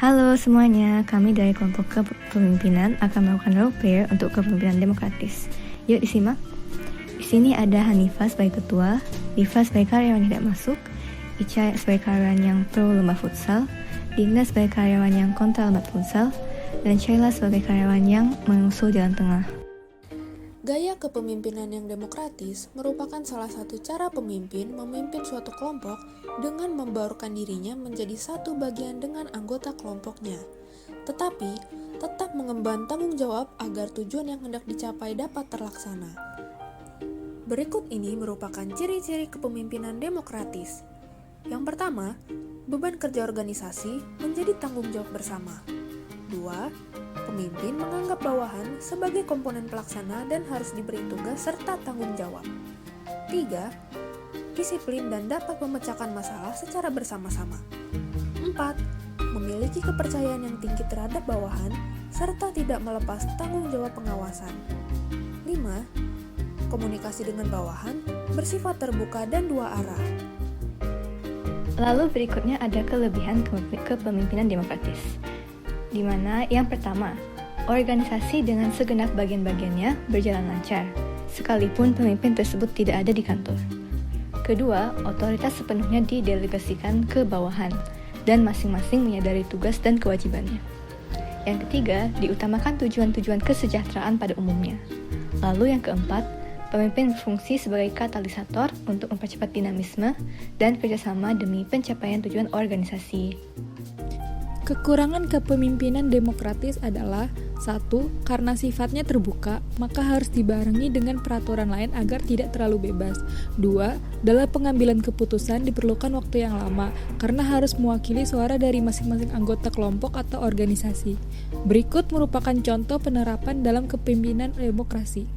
Halo semuanya, kami dari kelompok kepemimpinan akan melakukan role player untuk kepemimpinan demokratis. Yuk disimak. Di sini ada Hanifah sebagai ketua, Diva sebagai karyawan yang tidak masuk, Ica sebagai karyawan yang pro lomba futsal, Dinda sebagai karyawan yang kontra lomba futsal, dan Sheila sebagai karyawan yang mengusung jalan tengah. Gaya kepemimpinan yang demokratis merupakan salah satu cara pemimpin memimpin suatu kelompok dengan membaurkan dirinya menjadi satu bagian dengan anggota kelompoknya, tetapi tetap mengemban tanggung jawab agar tujuan yang hendak dicapai dapat terlaksana. Berikut ini merupakan ciri-ciri kepemimpinan demokratis. Yang pertama, beban kerja organisasi menjadi tanggung jawab bersama. 2. Pemimpin menganggap bawahan sebagai komponen pelaksana dan harus diberi tugas serta tanggung jawab. 3. Disiplin dan dapat memecahkan masalah secara bersama-sama. 4. Memiliki kepercayaan yang tinggi terhadap bawahan serta tidak melepas tanggung jawab pengawasan. 5. Komunikasi dengan bawahan bersifat terbuka dan dua arah. Lalu berikutnya ada kelebihan kepemimpinan demokratis, di mana yang pertama, organisasi dengan segenap bagian-bagiannya berjalan lancar, sekalipun pemimpin tersebut tidak ada di kantor. Kedua, otoritas sepenuhnya didelegasikan ke bawahan, dan masing-masing menyadari tugas dan kewajibannya. Yang ketiga, diutamakan tujuan-tujuan kesejahteraan pada umumnya. Lalu yang keempat, pemimpin berfungsi sebagai katalisator untuk mempercepat dinamisme dan kerjasama demi pencapaian tujuan organisasi. Kekurangan kepemimpinan demokratis adalah 1. Karena sifatnya terbuka, maka harus dibarengi dengan peraturan lain agar tidak terlalu bebas. 2. Dalam pengambilan keputusan diperlukan waktu yang lama, karena harus mewakili suara dari masing-masing anggota kelompok atau organisasi. Berikut merupakan contoh penerapan dalam kepemimpinan demokrasi.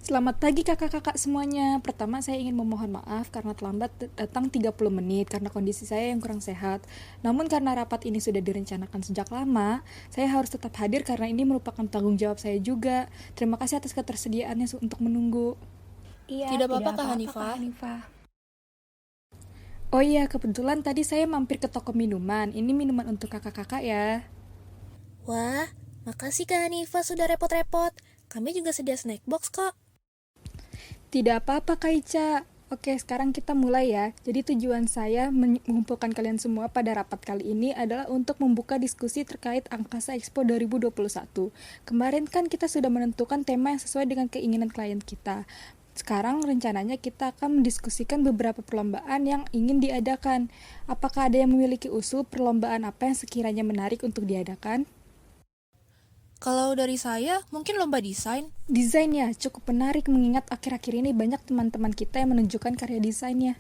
Selamat pagi kakak-kakak semuanya. Pertama saya ingin memohon maaf karena terlambat datang 30 menit karena kondisi saya yang kurang sehat. Namun karena rapat ini sudah direncanakan sejak lama, saya harus tetap hadir karena ini merupakan tanggung jawab saya juga. Terima kasih atas ketersediaannya untuk menunggu. Iya, tidak apa-apa Kak Hanifah. Oh iya, kebetulan tadi saya mampir ke toko minuman. Ini minuman untuk kakak-kakak ya. Wah, makasih Kak Hanifah sudah repot-repot. Kami juga sedia snack box kok. Tidak apa-apa Kak Ica. Oke, sekarang kita mulai ya. Jadi tujuan saya mengumpulkan kalian semua pada rapat kali ini adalah untuk membuka diskusi terkait Angkasa Expo 2021. Kemarin kan kita sudah menentukan tema yang sesuai dengan keinginan klien kita. Sekarang rencananya kita akan mendiskusikan beberapa perlombaan yang ingin diadakan. Apakah ada yang memiliki usul perlombaan apa yang sekiranya menarik untuk diadakan? Kalau dari saya, mungkin lomba desain. Desain ya, cukup menarik mengingat akhir-akhir ini banyak teman-teman kita yang menunjukkan karya desainnya.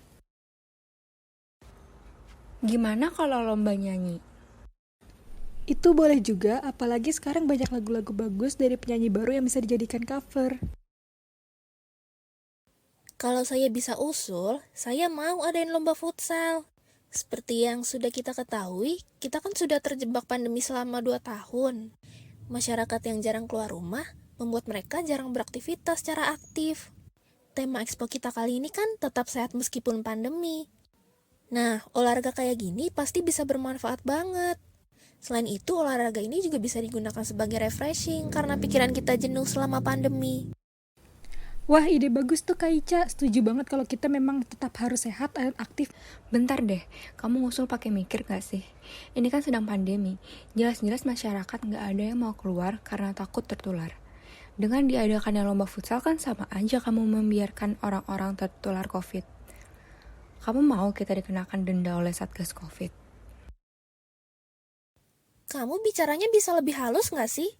Gimana kalau lomba nyanyi? Itu boleh juga, apalagi sekarang banyak lagu-lagu bagus dari penyanyi baru yang bisa dijadikan cover. Kalau saya bisa usul, saya mau adain lomba futsal. Seperti yang sudah kita ketahui, kita kan sudah terjebak pandemi selama 2 tahun. Masyarakat yang jarang keluar rumah membuat mereka jarang beraktivitas secara aktif. Tema expo kita kali ini kan tetap sehat meskipun pandemi. Nah, olahraga kayak gini pasti bisa bermanfaat banget. Selain itu, olahraga ini juga bisa digunakan sebagai refreshing karena pikiran kita jenuh selama pandemi. Wah, ide bagus tuh Kak Ica. Setuju banget kalau kita memang tetap harus sehat dan aktif. Bentar deh, kamu ngusul pakai mikir gak sih? Ini kan sedang pandemi. Jelas-jelas masyarakat gak ada yang mau keluar karena takut tertular. Dengan diadakannya lomba futsal kan sama aja kamu membiarkan orang-orang tertular COVID. Kamu mau kita dikenakan denda oleh Satgas COVID? Kamu bicaranya bisa lebih halus nggak sih?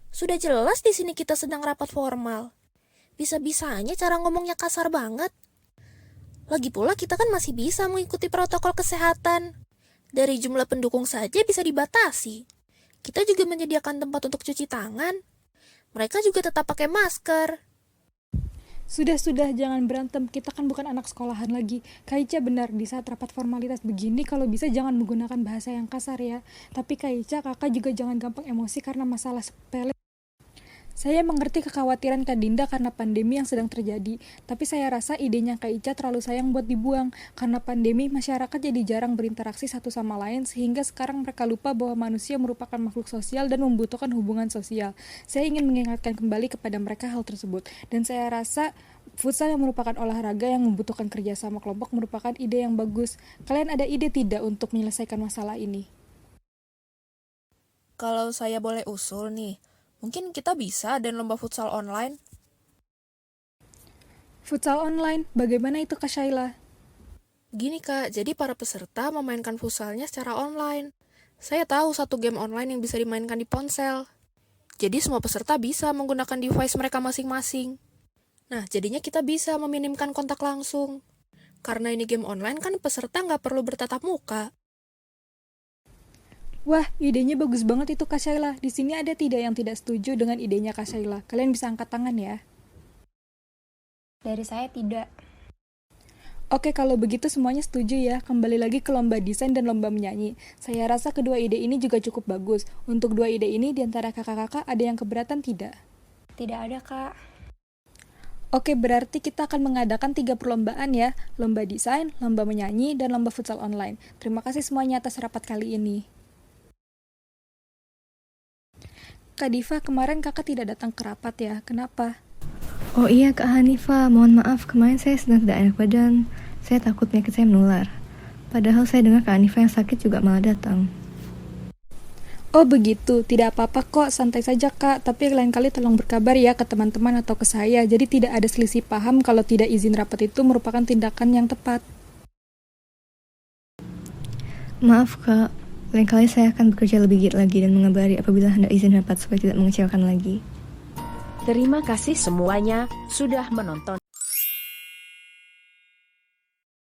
Sudah jelas di sini kita sedang rapat formal. Bisa-bisanya cara ngomongnya kasar banget. Lagi pula kita kan masih bisa mengikuti protokol kesehatan. Dari jumlah pendukung saja bisa dibatasi. Kita juga menyediakan tempat untuk cuci tangan. Mereka juga tetap pakai masker. Sudah, jangan berantem. Kita kan bukan anak sekolahan lagi. Kak Ica benar, di saat rapat formalitas begini, kalau bisa jangan menggunakan bahasa yang kasar ya. Tapi Kak Ica, kakak juga jangan gampang emosi karena masalah sepele. Saya mengerti kekhawatiran Kak Dinda karena pandemi yang sedang terjadi, tapi saya rasa idenya Kak Ica terlalu sayang buat dibuang. Karena pandemi, masyarakat jadi jarang berinteraksi satu sama lain, sehingga sekarang mereka lupa bahwa manusia merupakan makhluk sosial dan membutuhkan hubungan sosial. Saya ingin mengingatkan kembali kepada mereka hal tersebut, dan saya rasa futsal yang merupakan olahraga yang membutuhkan kerjasama kelompok merupakan ide yang bagus. Kalian ada ide tidak untuk menyelesaikan masalah ini? Kalau saya boleh usul nih, mungkin kita bisa dan lomba futsal online. Futsal online, bagaimana itu Kak Shaila? Gini Kak, jadi para peserta memainkan futsalnya secara online. Saya tahu satu game online yang bisa dimainkan di ponsel. Jadi semua peserta bisa menggunakan device mereka masing-masing. Nah, jadinya kita bisa meminimkan kontak langsung. Karena ini game online kan peserta nggak perlu bertatap muka. Wah, idenya bagus banget itu Kak Shaila. Di sini ada tidak yang tidak setuju dengan idenya Kak Shaila? Kalian bisa angkat tangan ya. Dari saya tidak. Oke, kalau begitu semuanya setuju ya. Kembali lagi ke lomba desain dan lomba menyanyi. Saya rasa kedua ide ini juga cukup bagus. Untuk dua ide ini, di antara kakak-kakak ada yang keberatan tidak? Tidak ada, Kak. Oke, berarti kita akan mengadakan 3 perlombaan ya. Lomba desain, lomba menyanyi, dan lomba futsal online. Terima kasih semuanya atas rapat kali ini. Kak Diva, kemarin kakak tidak datang ke rapat ya. Kenapa? Oh iya Kak Hanifa, mohon maaf kemarin saya sedang tidak enak badan. Saya takut penyakit saya menular. Padahal saya dengar Kak Hanifa yang sakit juga malah datang. Oh begitu, tidak apa-apa kok, santai saja Kak. Tapi lain kali tolong berkabar ya ke teman-teman atau ke saya. Jadi tidak ada selisih paham kalau tidak izin rapat itu merupakan tindakan yang tepat. Maaf Kak, lain kali saya akan bekerja lebih giat lagi dan mengabari apabila hendak izin rapat supaya tidak mengecewakan lagi. Terima kasih semuanya sudah menonton.